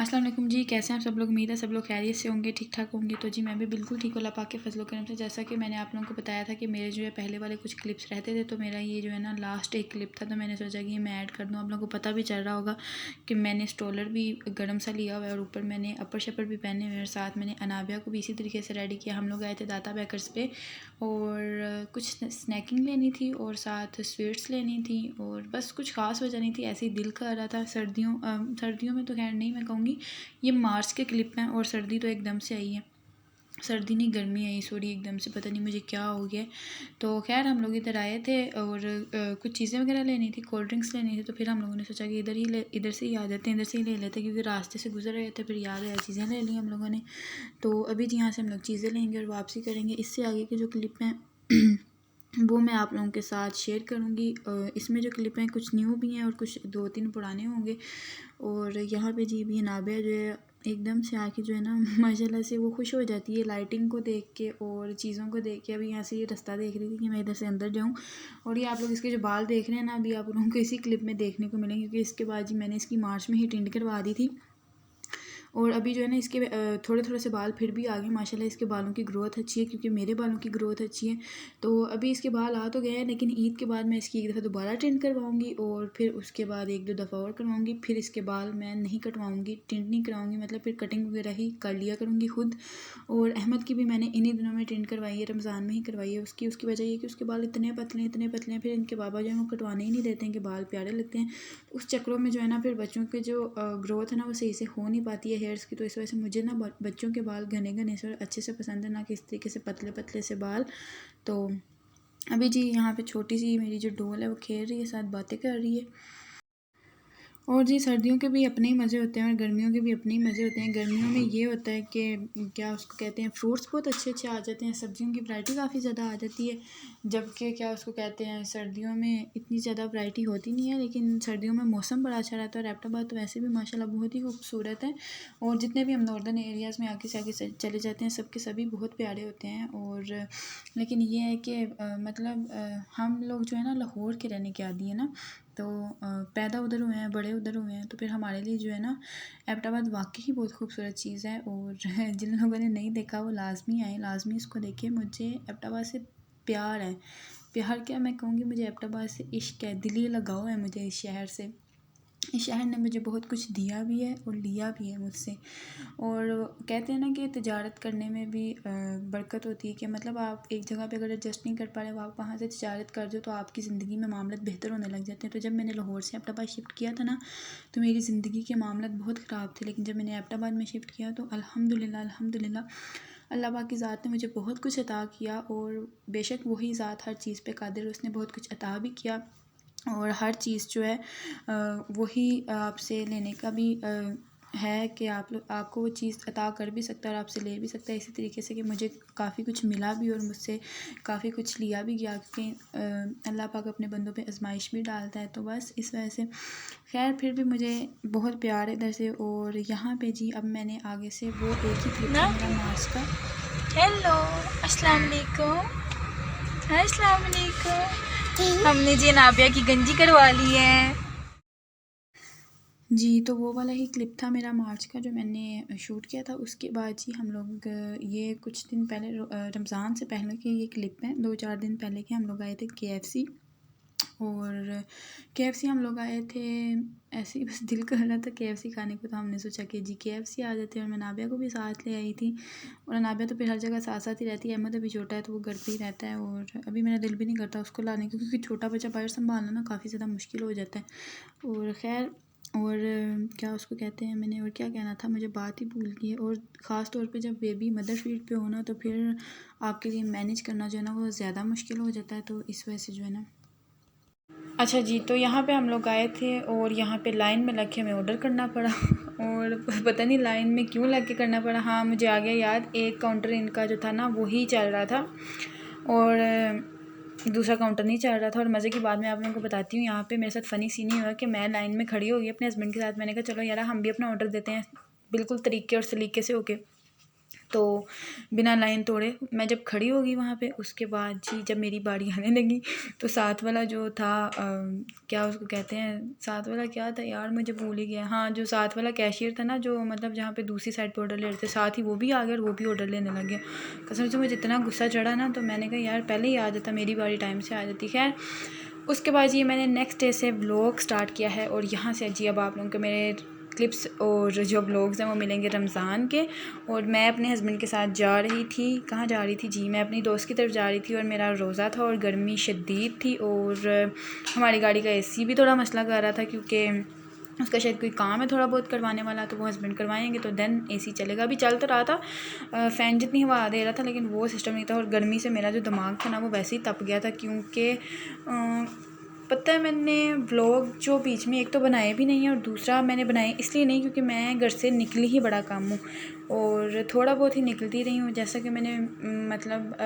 अस्सलाम वालेकुम जी, कैसे हैं आप सब लोग। उम्मीद है सब लोग खैरियत से होंगे, ठीक ठाक होंगे। तो जी मैं भी बिल्कुल ठीक हूँ अल्लाह पाक के फजल करम से। जैसा कि मैंने आप लोगों को बताया था कि मेरे जो है पहले वाले कुछ क्लिप्स रहते थे, तो मेरा ये जो है ना लास्ट एक क्लिप था, तो मैंने सोचा कि मैं ऐड कर दूँ। आप लोगों को पता भी चल रहा होगा कि मैंने स्टोलर भी गर्म सा लिया हुआ है और ऊपर मैंने अपर शपर भी पहने हुए हैं, और साथ मैंने अनाबिया को भी इसी तरीके से रेडी किया। हम लोग आए थे दाता बेकर्स पे और कुछ स्नैकिंग लेनी थी और साथ स्वीट्स लेनी थी, और बस कुछ ख़ास वजह नहीं थी, ऐसे ही दिल कर रहा था। सर्दियों में तो खैर नहीं मैं कहूँगी, ये मार्च के क्लिप हैं, और सर्दी तो एकदम से आई है। सर्दी नहीं, गर्मी आई, सॉरी, एकदम से पता नहीं मुझे क्या हो गया। तो खैर हम लोग इधर आए थे और कुछ चीज़ें वगैरह लेनी थी, कोल्ड ड्रिंक्स लेनी थी। तो फिर हम लोगों ने सोचा कि इधर से ही आ जाते हैं, इधर से ही ले लेते हैं, क्योंकि रास्ते से गुजर रहे थे। फिर याद आया, चीज़ें ले ली हम लोगों ने। तो अभी जी यहाँ से हम लोग चीज़ें लेंगे और वापसी करेंगे। इससे आगे के जो क्लिप हैं वो मैं आप लोगों के साथ शेयर करूँगी। इसमें जो क्लिप हैं कुछ न्यू भी हैं और कुछ 2-3 पुराने होंगे। और यहाँ पे जी भी नाबिया जो है एकदम से आके जो है ना माशाल्लाह से वो खुश हो जाती है लाइटिंग को देख के और चीज़ों को देख के। अभी यहाँ से ये रास्ता देख रही थी कि मैं इधर से अंदर जाऊँ, और ये आप लोग इसके जो बाल देख रहे हैं ना, अभी आप लोगों को इसी क्लिप में देखने को मिलेंगे, क्योंकि इसके बाद जी मैंने इसकी मार्च में ही टिंड करवा दी थी। और अभी जो है ना इसके थोड़े थोड़े से बाल फिर भी आ गए माशाल्लाह। इसके बालों की ग्रोथ अच्छी है, क्योंकि मेरे बालों की ग्रोथ अच्छी है। तो अभी इसके बाल आ तो गए हैं, लेकिन ईद के बाद मैं इसकी एक दफ़ा दोबारा टिंट करवाऊंगी, और फिर उसके बाद 1-2 दफ़ा और करवाऊंगी। फिर इसके बाल मैं नहीं कटवाऊंगी, टिंट नहीं कराऊंगी, मतलब फिर कटिंग वगैरह ही कर लिया करूँगी खुद। और अहमद की भी मैंने इन्हीं दिनों में टिंट करवाई है, रमज़ान में ही करवाई है। उसकी वजह ये कि उसके बाल इतने पतले हैं, फिर इनके बाबा जो है वो कटवाने ही नहीं देते हैं कि बाल प्यारे लगते हैं। उस चक्रों में जो है ना फिर बच्चों के जो ग्रोथ है ना वो सही से हो नहीं पाती है हेयर्स की। तो इस वजह से मुझे ना बच्चों के बाल घने घने से और अच्छे से पसंद है, ना कि इस तरीके से पतले पतले से बाल। तो अभी जी यहाँ पे छोटी सी मेरी जो डोल है वो खेल रही है, साथ बातें कर रही है। और जी सर्दियों के भी अपने ही मज़े होते हैं और गर्मियों के भी अपने ही मज़े होते हैं। गर्मियों में ये होता है कि क्या उसको कहते हैं, फ्रूट्स बहुत अच्छे अच्छे आ जाते हैं, सब्जियों की वैरायटी काफ़ी ज़्यादा आ जाती है। जबकि क्या उसको कहते हैं, सर्दियों में इतनी ज़्यादा वैरायटी होती नहीं है। लेकिन सर्दियों में मौसम बड़ा अच्छा रहता है, और एबटाबाद तो वैसे भी माशाल्लाह बहुत ही खूबसूरत है। और जितने भी हम नॉर्दर्न एरियाज़ में आगे से आगे चले जाते हैं, सबके सभी बहुत प्यारे होते हैं। और लेकिन ये है कि मतलब हम लोग जो है ना लाहौर के रहने के आदी हैं ना, तो पैदा उधर हुए हैं, बड़े उधर हुए हैं, तो फिर हमारे लिए जो है ना एबटाबाद वाकई ही बहुत खूबसूरत चीज़ है। और जिन लोगों ने नहीं देखा वो लाजमी आए, लाजमी इसको देखें। मुझे एबटाबाद से प्यार है, प्यार क्या मैं कहूँगी, मुझे एबटाबाद से इश्क है, दिली लगाव है मुझे इस शहर से। इस शहर ने मुझे बहुत कुछ दिया भी है और लिया भी है मुझसे। और कहते हैं ना कि तिजारत करने में भी बरकत होती है, कि मतलब आप एक जगह पे अगर एडजस्ट नहीं कर पा रहे हो, आप वहाँ से तिजारत कर दो तो आपकी ज़िंदगी में मामले बेहतर होने लग जाते हैं। तो जब मैंने लाहौर से एबटाबाद शिफ्ट किया था ना, तो मेरी ज़िंदगी के मामले बहुत ख़राब थे। लेकिन जब मैंने एबटाबाद में शिफ्ट किया तो अल्हम्दुलिल्लाह अल्लाह पाक की ज़ात ने मुझे बहुत कुछ अता किया। और बेशक वही ज़ात हर चीज़ पे कादिर है, उसने बहुत कुछ अता भी किया। और हर चीज़ जो है वही आपसे लेने का भी है, कि आपको वो चीज़ अता कर भी सकता है और आपसे ले भी सकता है। इसी तरीके से कि मुझे काफ़ी कुछ मिला भी और मुझसे काफ़ी कुछ लिया भी गया, क्योंकि अल्लाह पाक अपने बंदों पे आजमाइश भी डालता है। तो बस इस वजह से खैर फिर भी मुझे बहुत प्यार है इधर से। और यहाँ पे जी अब मैंने आगे से वो एक ही क्लिप था मेरा मार्च का। हेलो, अस्सलाम वालेकुम। अस्सलाम वालेकुम। हमने जी नाबिया की गंजी करवा ली है। जी तो वो वाला ही क्लिप था मेरा मार्च का जो मैंने शूट किया था। उसके बाद जी हम लोग ये कुछ दिन पहले रमज़ान से पहले के ये क्लिप हैं, 2-4 दिन पहले के। हम लोग आए थे KFC, और KFC हम लोग आए थे ऐसे ही, बस दिल कर रहा था KFC खाने को, तो हमने सोचा कि जी KFC आ जाते हैं। और मैं नाबिया को भी साथ ले आई थी, और नाबिया तो फिर हर जगह साथ साथ ही रहती है। अहमद अभी छोटा है तो वो घर पे ही रहता है, और अभी मेरा दिल भी नहीं करता उसको लाने को, क्योंकि छोटा बच्चा बाहर संभालना ना काफ़ी ज़्यादा मुश्किल हो जाता है। और ख़ैर और क्या उसको कहते हैं, मैंने और क्या कहना था, मुझे बात ही भूल गई है। और ख़ास तौर पे जब बेबी मदर फीड पे हो ना, तो फिर आपके लिए मैनेज करना जो है ना वो ज़्यादा मुश्किल हो जाता है। तो इस वजह से जो है ना, अच्छा जी, तो यहाँ पे हम लोग आए थे और यहाँ पे लाइन में लग के हमें ऑर्डर करना पड़ा और पता नहीं लाइन में क्यों लग के करना पड़ा। हाँ मुझे आ गया याद, एक काउंटर इनका जो था ना वही चल रहा था और दूसरा काउंटर नहीं चल रहा था। और मज़े की बात मैं आप लोगों को बताती हूँ, यहाँ पे मेरे साथ फ़नी सीन ही हुआ कि मैं लाइन में खड़ी हो गई अपने हस्बैंड के साथ। मैंने कहा चलो यार हम भी अपना ऑर्डर देते हैं, बिल्कुल तरीके और सलीके से होके। तो बिना लाइन तोड़े मैं जब खड़ी हो गई वहाँ पे, उसके बाद जी जब मेरी बारी आने लगी तो साथ वाला जो था क्या उसको कहते हैं, साथ वाला क्या था यार मुझे भूल ही गया। हाँ, जो साथ वाला कैशियर था ना, जो मतलब जहाँ पे दूसरी साइड पे ऑर्डर ले रहे थे, साथ ही वो भी आ गया और वो भी ऑर्डर लेने लग गया। कसम से मुझे इतना गुस्सा चढ़ा ना, तो मैंने कहा यार पहले ही आ जाता, मेरी बारी टाइम से आ जाती। खैर उसके बाद ये मैंने नेक्स्ट डे से व्लॉग स्टार्ट किया है, और यहाँ से जी अब आप लोगों को मेरे क्लिप्स और जो ब्लॉग्स हैं वो मिलेंगे रमज़ान के। और मैं अपने हस्बैंड के साथ जा रही थी, कहाँ जा रही थी जी, मैं अपनी दोस्त की तरफ जा रही थी, और मेरा रोज़ा था और गर्मी शदीद थी, और हमारी गाड़ी का एसी भी थोड़ा मसला कर रहा था, क्योंकि उसका शायद कोई काम है थोड़ा बहुत करवाने वाला, तो वो हस्बैंड करवाएंगे तो देन एसी चलेगा। अभी चल तो रहा था, फ़ैन जितनी हवा दे रहा था, लेकिन वो सिस्टम नहीं था, और गर्मी से मेरा जो दिमाग था ना वो वैसे ही तप गया था, क्योंकि पता है मैंने व्लॉग जो बीच में एक तो बनाए भी नहीं है, और दूसरा मैंने बनाए इसलिए नहीं क्योंकि मैं घर से निकली ही बड़ा कम हूँ, और थोड़ा बहुत ही निकलती रही हूँ। जैसा कि मैंने मतलब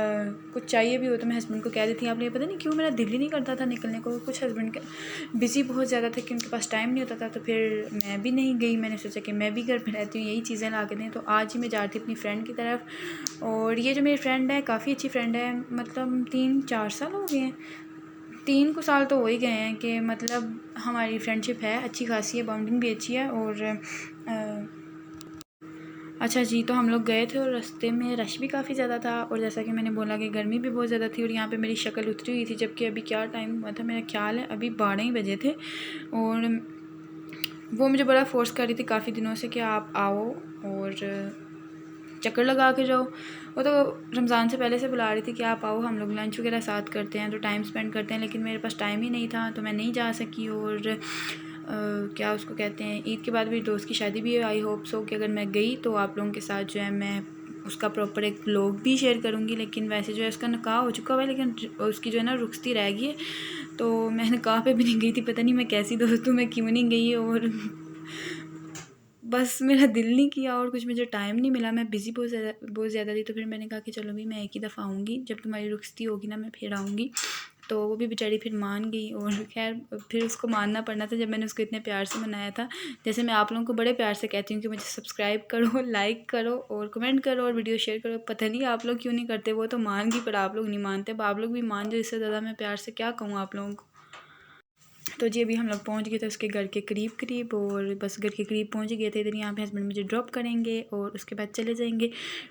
कुछ चाहिए भी हो तो मैं हस्बैंड को कह देती, आप लोग पता नहीं क्यों मेरा दिल ही नहीं करता था निकलने को। कुछ हस्बैंड के बिज़ी बहुत ज़्यादा थे कि उनके पास टाइम नहीं होता था, तो फिर मैं भी नहीं गई। मैंने सोचा कि मैं भी घर पर रहती हूँ, यही चीज़ें ला के दें। तो आज ही मैं जा रही थी अपनी फ्रेंड की तरफ, और ये जो मेरी फ्रेंड है काफ़ी अच्छी फ्रेंड है, मतलब 3-4 साल हो गए हैं, 3 को साल तो हो ही गए हैं कि मतलब हमारी फ्रेंडशिप है अच्छी खासी है, बॉन्डिंग भी अच्छी है। और अच्छा जी, तो हम लोग गए थे और रास्ते में रश भी काफ़ी ज़्यादा था, और जैसा कि मैंने बोला कि गर्मी भी बहुत ज़्यादा थी, और यहाँ पे मेरी शक्ल उतरी हुई थी, जबकि अभी क्या टाइम हुआ था, मेरा ख्याल है अभी 12 ही बजे थे। और वो मुझे बड़ा फ़ोर्स कर रही थी काफ़ी दिनों से कि आप आओ और चक्कर लगा के जाओ। वो तो रमज़ान से पहले से बुला रही थी कि आप आओ, हम लोग लंच वगैरह साथ करते हैं, तो टाइम स्पेंड करते हैं, लेकिन मेरे पास टाइम ही नहीं था तो मैं नहीं जा सकी। और क्या उसको कहते हैं, ईद के बाद मेरी दोस्त की शादी भी है। आई होप सो कि अगर मैं गई तो आप लोगों के साथ जो है मैं उसका प्रॉपर एक व्लॉग भी शेयर करूँगी। लेकिन वैसे जो है उसका निकाह हो चुका हुआ है, लेकिन उसकी जो है ना रुखसती रह गई है, तो मैं निकाह पे भी नहीं गई थी। पता नहीं मैं कैसी दोस्त हूँ, मैं क्यों नहीं गई। और बस मेरा दिल नहीं किया और कुछ मुझे टाइम नहीं मिला, मैं बिज़ी बहुत ज़्यादा थी। तो फिर मैंने कहा कि चलो भी मैं एक ही दफ़ा आऊँगी, जब तुम्हारी रुखसती होगी ना मैं फिर आऊँगी। तो वो भी बेचारी फिर मान गई, और खैर फिर उसको मानना पड़ना था जब मैंने उसको इतने प्यार से मनाया था। जैसे मैं आप लोगों को बड़े प्यार से कहती हूँ कि मुझे सब्सक्राइब करो, लाइक करो और कमेंट करो और वीडियो शेयर करो। पता नहीं आप लोग क्यों नहीं करते, वो तो मान गई पर आप लोग नहीं मानते। अब आप लोग भी मान जाओ, इससे ज़्यादा मैं प्यार से क्या कहूँ आप लोगों को। तो जी अभी हम लोग पहुंच गए थे उसके घर के करीब, और बस घर के करीब पहुंच गए थे। इधर यहाँ पे हस्बैंड मुझे ड्रॉप करेंगे और उसके बाद चले जाएंगे।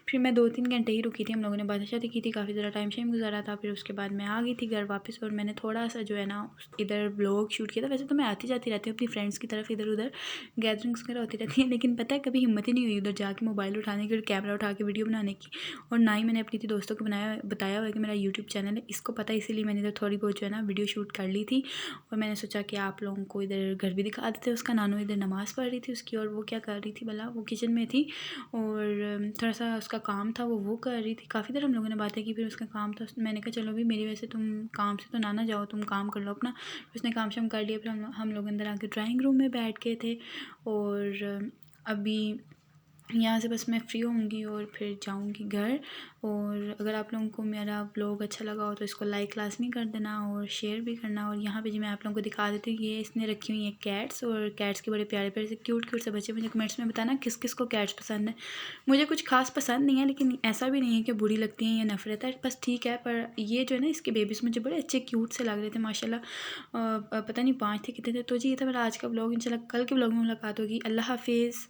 फिर मैं 2-3 घंटे ही रुकी थी, हम लोगों ने बातें शादी की थी, काफ़ी ज़्यादा टाइम शाइम गुजारा था। फिर उसके बाद मैं आ गई थी घर वापस, और मैंने थोड़ा सा जो है ना इधर व्लॉग शूट किया था। वैसे तो मैं आती जाती रहती हूँ अपनी फ्रेंड्स की तरफ, इधर उधर गैदरिंग्स वगैरह होती रहती है, लेकिन पता है कभी हिम्मत ही नहीं हुई उधर जाके मोबाइल उठाने की और कैमरा उठा के वीडियो बनाने की। और ना ही मैंने अपनी दोस्तों को बताया हुआ है कि मेरा यूट्यूब चैनल है, इसको पता है, इसीलिए मैंने इधर थोड़ी बहुत जो है ना वीडियो शूट कर ली थी। और मैंने सोचा कि आप लोगों को इधर घर भी दिखा देते। उसका नानू इधर नमाज़ पढ़ रही थी उसकी, और वो क्या कर रही थी भला, वो किचन में थी और थोड़ा सा उसका काम था, वो कर रही थी। काफ़ी देर हम लोगों ने बातें की, फिर उसका काम था। मैंने कहा चलो भी मेरी वजह से तुम काम से तो ना जाओ, तुम काम कर लो अपना। फिर उसने काम शाम कर लिया, फिर हम लोग अंदर आके ड्राइंग रूम में बैठ गए थे। और अभी यहाँ से बस मैं फ्री होंगी और फिर जाऊँगी घर। और अगर आप लोगों को मेरा ब्लॉग अच्छा लगा हो तो इसको लाइक लाजमी कर देना और शेयर भी करना। और यहाँ पे जो मैं आप लोगों को दिखा देती हूँ, ये इसने रखी हुई है कैट्स, और कैट्स के बड़े प्यारे प्यारे से क्यूट से बच्चे। मुझे कमेंट्स में बताना किस किस को कैट्स पसंद है। मुझे कुछ खास पसंद नहीं है, लेकिन ऐसा भी नहीं है कि बुरी लगती हैं या नफरत है, बस ठीक है। पर ये जो है ना इसके बेबीज़ मुझे बड़े अच्छे क्यूट से लग रहे थे माशाल्लाह। पता नहीं 5 थे कितने थे। तो जी ये था मेरा आज का ब्लॉग। इंशाल्लाह कल के ब्लॉग में मुलाकात होगी। अल्लाह हाफिज़।